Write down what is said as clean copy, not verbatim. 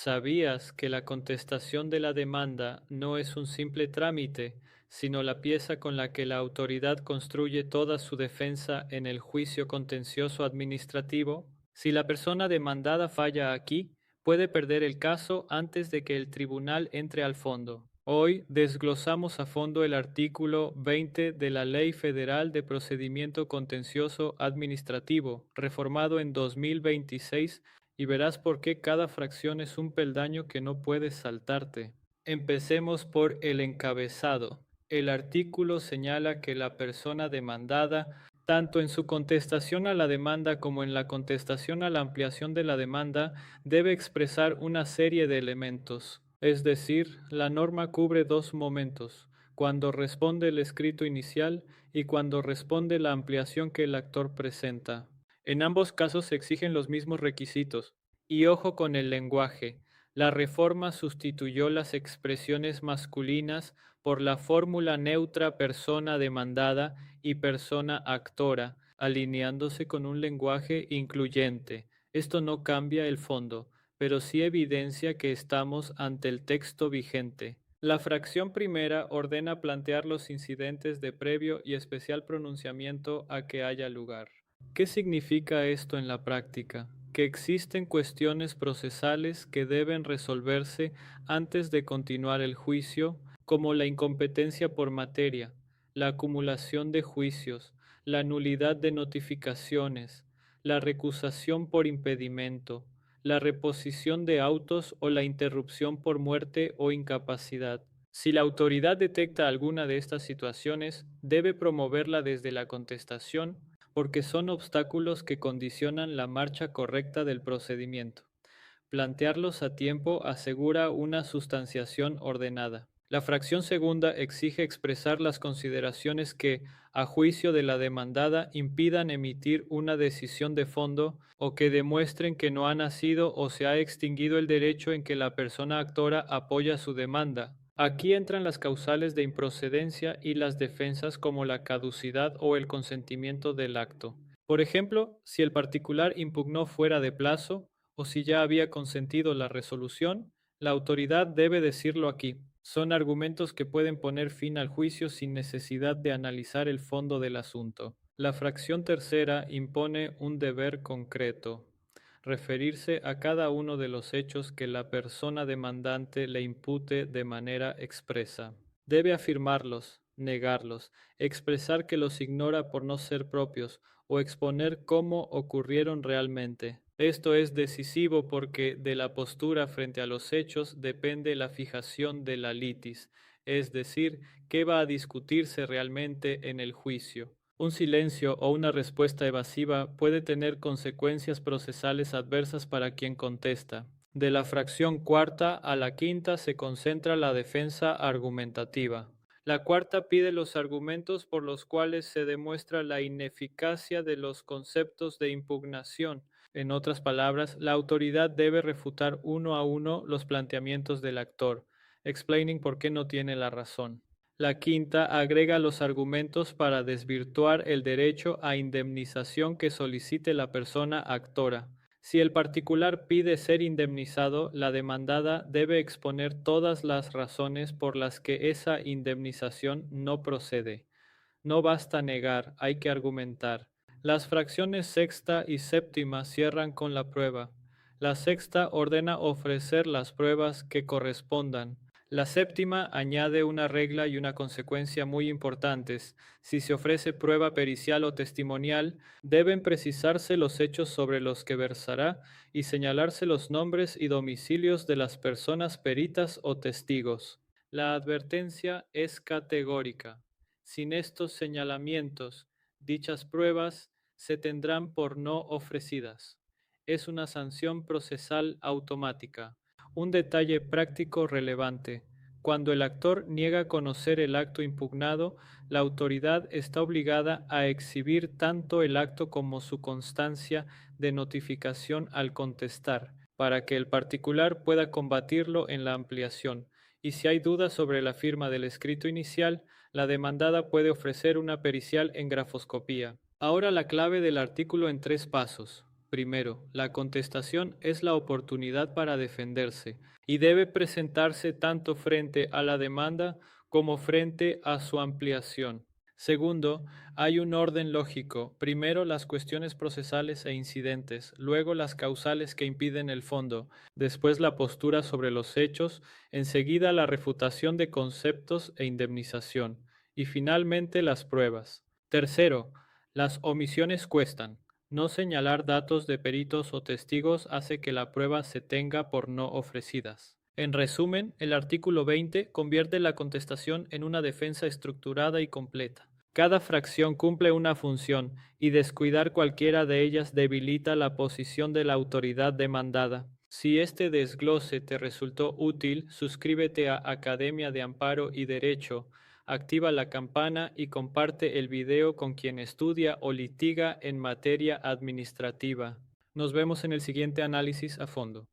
¿Sabías que la contestación de la demanda no es un simple trámite, sino la pieza con la que la autoridad construye toda su defensa en el juicio contencioso administrativo? Si la persona demandada falla aquí, puede perder el caso antes de que el tribunal entre al fondo. Hoy desglosamos a fondo el artículo 20 de la Ley Federal de Procedimiento Contencioso Administrativo, reformado en 2026, y verás por qué cada fracción es un peldaño que no puedes saltarte. Empecemos por el encabezado. El artículo señala que la persona demandada, tanto en su contestación a la demanda como en la contestación a la ampliación de la demanda, debe expresar una serie de elementos. Es decir, la norma cubre dos momentos: cuando responde el escrito inicial y cuando responde la ampliación que el actor presenta. En ambos casos se exigen los mismos requisitos. Y ojo con el lenguaje. La reforma sustituyó las expresiones masculinas por la fórmula neutra persona demandada y persona actora, alineándose con un lenguaje incluyente. Esto no cambia el fondo, pero sí evidencia que estamos ante el texto vigente. La fracción primera ordena plantear los incidentes de previo y especial pronunciamiento a que haya lugar. ¿Qué significa esto en la práctica? Que existen cuestiones procesales que deben resolverse antes de continuar el juicio, como la incompetencia por materia, la acumulación de juicios, la nulidad de notificaciones, la recusación por impedimento, la reposición de autos o la interrupción por muerte o incapacidad. Si la autoridad detecta alguna de estas situaciones, debe promoverla desde la contestación, porque son obstáculos que condicionan la marcha correcta del procedimiento. Plantearlos a tiempo asegura una sustanciación ordenada. La fracción segunda exige expresar las consideraciones que, a juicio de la demandada, impidan emitir una decisión de fondo o que demuestren que no ha nacido o se ha extinguido el derecho en que la persona actora apoya su demanda. Aquí entran las causales de improcedencia y las defensas como la caducidad o el consentimiento del acto. Por ejemplo, si el particular impugnó fuera de plazo o si ya había consentido la resolución, la autoridad debe decirlo aquí. Son argumentos que pueden poner fin al juicio sin necesidad de analizar el fondo del asunto. La fracción tercera impone un deber concreto: referirse a cada uno de los hechos que la persona demandante le impute de manera expresa. Debe afirmarlos, negarlos, expresar que los ignora por no ser propios o exponer cómo ocurrieron realmente. Esto es decisivo porque de la postura frente a los hechos depende la fijación de la litis, es decir, qué va a discutirse realmente en el juicio. Un silencio o una respuesta evasiva puede tener consecuencias procesales adversas para quien contesta. De la fracción cuarta a la quinta se concentra la defensa argumentativa. La cuarta pide los argumentos por los cuales se demuestra la ineficacia de los conceptos de impugnación. En otras palabras, la autoridad debe refutar uno a uno los planteamientos del actor, explaining por qué no tiene la razón. La quinta agrega los argumentos para desvirtuar el derecho a indemnización que solicite la persona actora. Si el particular pide ser indemnizado, la demandada debe exponer todas las razones por las que esa indemnización no procede. No basta negar, hay que argumentar. Las fracciones sexta y séptima cierran con la prueba. La sexta ordena ofrecer las pruebas que correspondan. La séptima añade una regla y una consecuencia muy importantes. Si se ofrece prueba pericial o testimonial, deben precisarse los hechos sobre los que versará y señalarse los nombres y domicilios de las personas peritas o testigos. La advertencia es categórica. Sin estos señalamientos, dichas pruebas se tendrán por no ofrecidas. Es una sanción procesal automática. Un detalle práctico relevante: cuando el actor niega conocer el acto impugnado, la autoridad está obligada a exhibir tanto el acto como su constancia de notificación al contestar, para que el particular pueda combatirlo en la ampliación. Y si hay dudas sobre la firma del escrito inicial, la demandada puede ofrecer una pericial en grafoscopía. Ahora la clave del artículo en 3 pasos. Primero, la contestación es la oportunidad para defenderse y debe presentarse tanto frente a la demanda como frente a su ampliación. Segundo, hay un orden lógico. Primero las cuestiones procesales e incidentes, luego las causales que impiden el fondo, después la postura sobre los hechos, enseguida la refutación de conceptos e indemnización, y finalmente las pruebas. Tercero, las omisiones cuestan. No señalar datos de peritos o testigos hace que la prueba se tenga por no ofrecidas. En resumen, el artículo 20 convierte la contestación en una defensa estructurada y completa. Cada fracción cumple una función y descuidar cualquiera de ellas debilita la posición de la autoridad demandada. Si este desglose te resultó útil, suscríbete a Academia de Amparo y Derecho, activa la campana y comparte el video con quien estudia o litiga en materia administrativa. Nos vemos en el siguiente análisis a fondo.